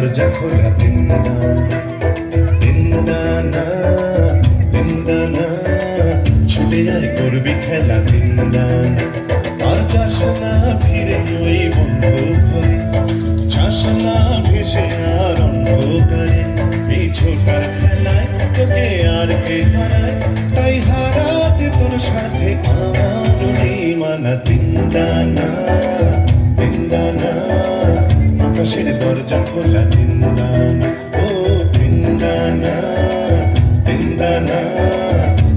দরজা খোলা তিনদানা তিনদানা তিনদানা ছুটে আয় করবি খেলা তিনদানা আর যাস না ফিরে ওই বন্ধু ঘরে যাস না ভেসে আর অন্ধকারে এই ছোটার খেলায় তোকে আর কে হারায় তাই হারাতে তোর সাথে আমার মানা তিনদানা তিনদানা আকাশের দরজা খোলা তিনদানা ও তিনদানা তিনদানা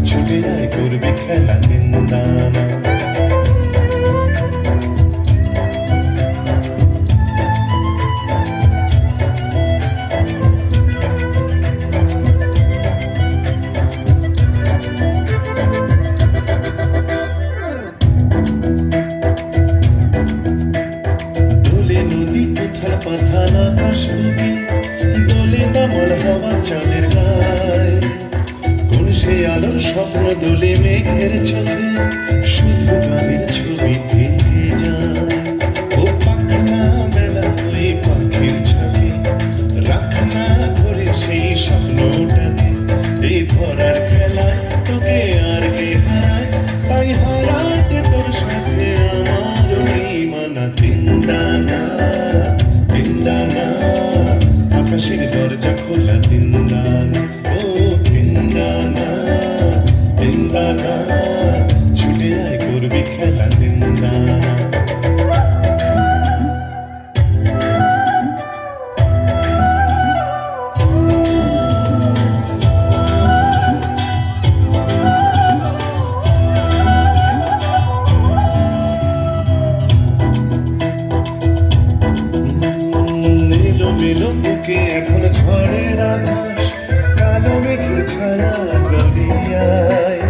ছুটে আয় করবি খেলা তিনদানা পাথান আকাশ ডুবি দোলে দামল হওয়া চাঁদের গায় কোন সে আলোর স্বপ্ন দোলে মেঘের চোখে শুধু গানের ছবি ভেঙে যায় ও পাখনা মেলা ওই পাখির ছবি রাখ না ধরে সেই স্বপ্নটাকে এই ধরার খেলায় তোকে আর কে হারায় তাই হারাতে তোর সাথে আমার মানা তিনদানা তিনদানা আকাশের দরজা খোলা তিনদানা ও তিনদানা তিনদানা ছুটে আয় করবি খেলা তিনদানা এখন ঝড়ের আভাস কালো মেঘের ছায়া গড়িয়ায়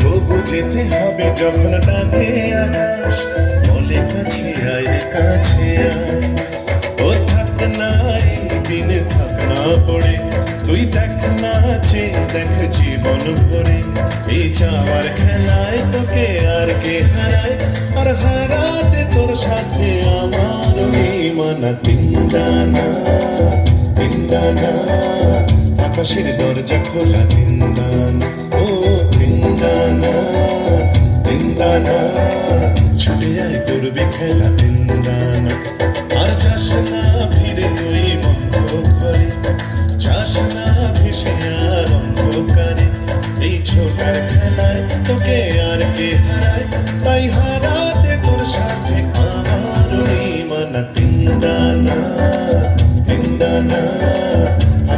তবু যেতে হবে যখন ডাকে আকাশ বলে কাছে আয় কাছে আয় ও থাক না এই দিনে থাক না পড়ে তুই দেখ না দেখ জীবন ভরে এই যাওয়ার খেলায় তোকে আর কে হারায় আর হারাতে তোর সাথে আমার মানা তিনদানা তিনদানা আকাশের দরজা খোলা তিনদানা ও তিনদানা তিনদানা ছুটে আয় করবি খেলা তিনদানা আর যাস না ফিরে ওই বন্ধ ঘরে যাস না ভেসে আর অন্ধকারে এই ছোটার খেলায় তোকে আর কে হারায় তাই হারাতে তোর সাথে আমার মানা তিনদানা তিনদানা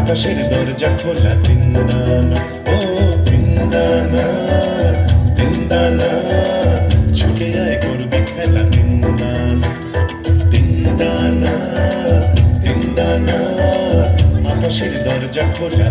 আকাশের দরজা খোলা তিনদানা ও তিনদানা তিনদানা ছুটে আয় করবি খেলা তিনদানা তিনদানা তিনদানা আকাশের দরজা খোলা